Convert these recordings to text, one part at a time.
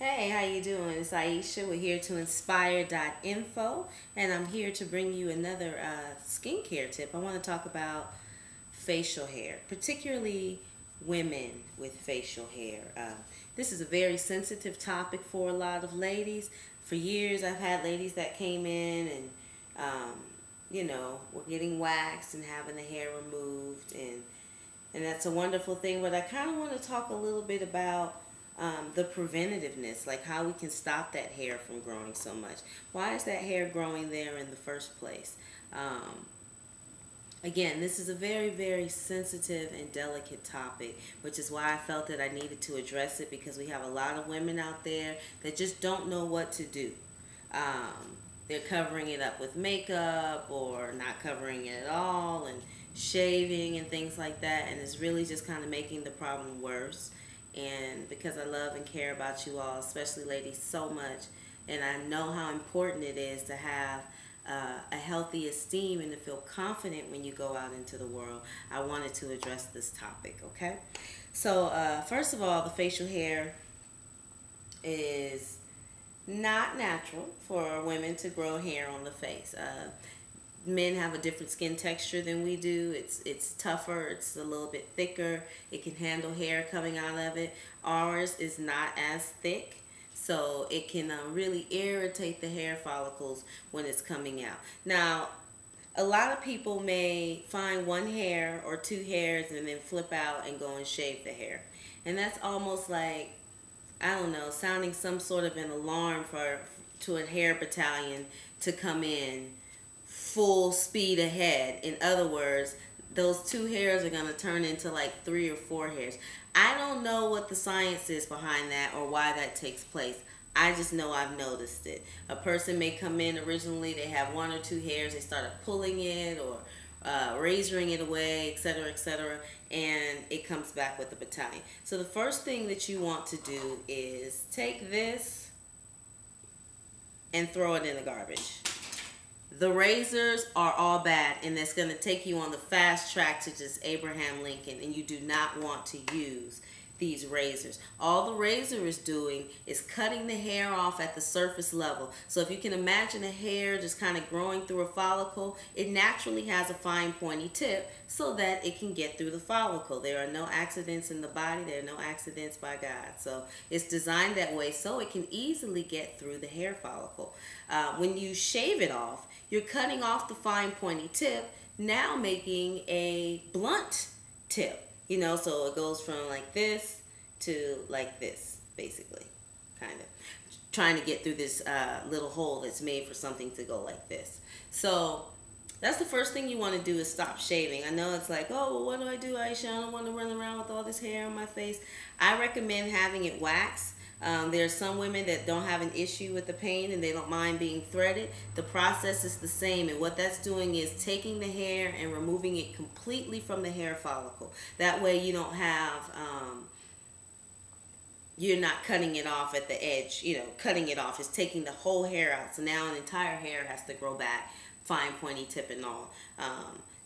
Hey, how you doing? It's Aisha. We're here to inspire.info, and I'm here to bring you another skincare tip. I want to talk about facial hair, particularly women with facial hair. This is a very sensitive topic for a lot of ladies. For years, I've had ladies that came in and, were getting waxed and having the hair removed, and that's a wonderful thing. But I kind of want to talk a little bit about the preventativeness, like how we can stop that hair from growing so much. Why is that hair growing there in the first place? Again, this is a very, very sensitive and delicate topic, which is why I felt that I needed to address it, because we have a lot of women out there that just don't know what to do. They're covering it up with makeup or not covering it at all and shaving and things like that, and it's really just kind of making the problem worse. And because I love and care about you all, especially ladies, so much, and I know how important it is to have a healthy esteem and to feel confident when you go out into the world, I wanted to address this topic, okay? So first of all, the facial hair is not natural for women to grow hair on the face. Men have a different skin texture than we do. It's tougher, it's a little bit thicker, it can handle hair coming out of it. Ours is not as thick, so it can really irritate the hair follicles when it's coming out. Now, a lot of people may find one hair or two hairs and then flip out and go and shave the hair, and that's almost like, I don't know, sounding some sort of an alarm to a hair battalion to come in full speed ahead. In other words, those two hairs are going to turn into like 3 or 4 hairs. I don't know what the science is behind that or why that takes place. I just know I've noticed it. A person may come in originally, they have 1 or 2 hairs, they started pulling it or razoring it away, etc., and it comes back with the battalion. So the first thing that you want to do is take this and throw it in the garbage. The razors are all bad, and that's going to take you on the fast track to just Abraham Lincoln, and you do not want to use these razors. All the razor is doing is cutting the hair off at the surface level. So if you can imagine a hair just kind of growing through a follicle, it naturally has a fine pointy tip so that it can get through the follicle. There are no accidents in the body. There are no accidents by God. So it's designed that way so it can easily get through the hair follicle. When you shave it off, you're cutting off the fine pointy tip, now making a blunt tip. So it goes from like this to like this, basically, kind of. Trying to get through this little hole that's made for something to go like this. So that's the first thing you want to do, is stop shaving. I know it's like, oh, well, what do I do, Aisha? I don't want to run around with all this hair on my face. I recommend having it waxed. There are some women that don't have an issue with the pain and they don't mind being threaded. The process is the same, and what that's doing is taking the hair and removing it completely from the hair follicle. That way you don't have, you're not cutting it off at the edge, cutting it off. It's taking the whole hair out. So now an entire hair has to grow back, fine pointy tip and all.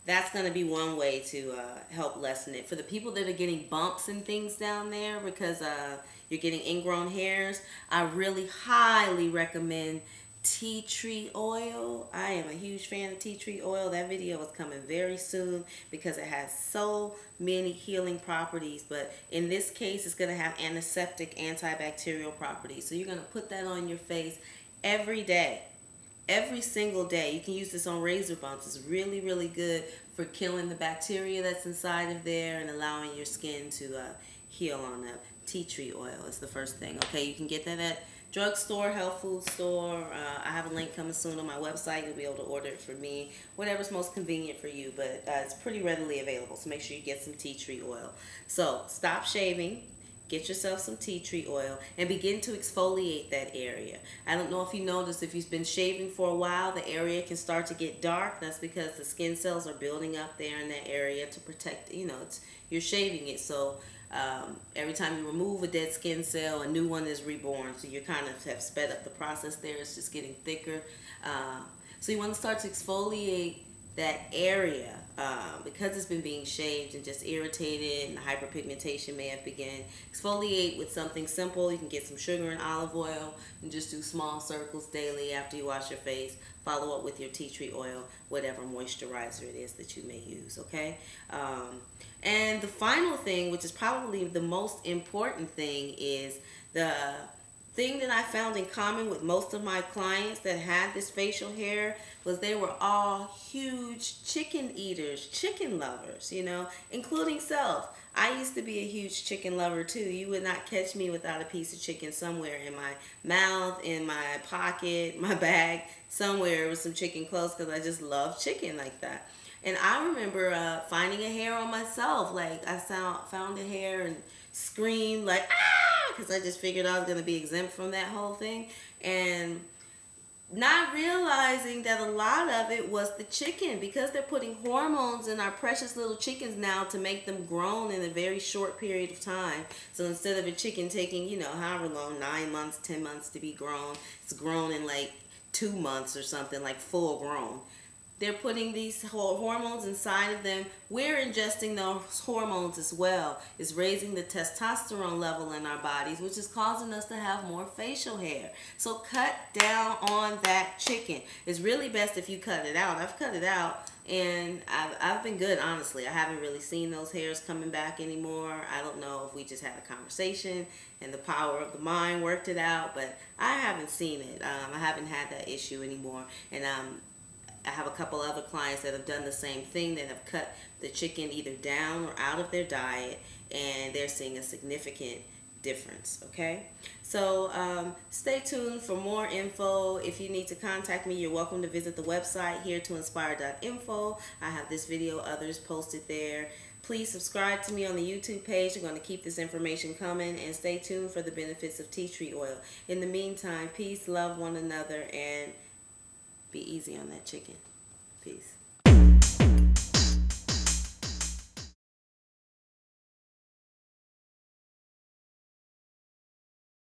That's going to be one way to help lessen it. For the people that are getting bumps and things down there because you're getting ingrown hairs, I really highly recommend tea tree oil. I am a huge fan of tea tree oil. That video is coming very soon because it has so many healing properties. But in this case, it's going to have antiseptic, antibacterial properties. So you're going to put that on your face every day. Every single day. You can use this on razor bumps. It's really, really good for killing the bacteria that's inside of there and allowing your skin to heal on that. Tea tree oil is the first thing. Okay, you can get that at drugstore, health food store. I have a link coming soon on my website. You'll be able to order it for me, whatever's most convenient for you, but it's pretty readily available, so make sure you get some tea tree oil. So stop shaving. Get yourself some tea tree oil and begin to exfoliate that area. I don't know if you noticed, if you've been shaving for a while, the area can start to get dark. That's because the skin cells are building up there in that area to protect, you're shaving it. So every time you remove a dead skin cell, a new one is reborn. So you kind of have sped up the process there. It's just getting thicker. So you want to start to exfoliate that area, because it's been being shaved and just irritated and hyperpigmentation may have begun. Exfoliate with something simple. You can get some sugar and olive oil and just do small circles daily after you wash your face. Follow up with your tea tree oil, whatever moisturizer it is that you may use, okay? And the final thing, which is probably the most important thing, is the thing that I found in common with most of my clients that had this facial hair was they were all huge chicken eaters, chicken lovers, you know, including self. I used to be a huge chicken lover too. You would not catch me without a piece of chicken somewhere in my mouth, in my pocket, my bag, somewhere with some chicken close, because I just love chicken like that. And I remember finding a hair on myself. Like, I found a hair and screamed like, ah, because I just figured I was going to be exempt from that whole thing. And not realizing that a lot of it was the chicken, because they're putting hormones in our precious little chickens now to make them grown in a very short period of time. So instead of a chicken taking, you know, however long, 9 months, 10 months to be grown, it's grown in like 2 months or something, like full grown. They're putting these hormones inside of them. We're ingesting those hormones as well. It's raising the testosterone level in our bodies, which is causing us to have more facial hair. So cut down on that chicken. It's really best if you cut it out. I've cut it out, and I've been good, honestly. I haven't really seen those hairs coming back anymore. I don't know if we just had a conversation and the power of the mind worked it out, but I haven't seen it. I haven't had that issue anymore. And I have a couple other clients that have done the same thing, that have cut the chicken either down or out of their diet, and they're seeing a significant difference, okay? So stay tuned for more info. If you need to contact me, you're welcome to visit the website, heretoinspire.info. I have this video, others posted there. Please subscribe to me on the YouTube page. I'm going to keep this information coming, and stay tuned for the benefits of tea tree oil. In the meantime, peace, love one another, and be easy on that chicken. Peace.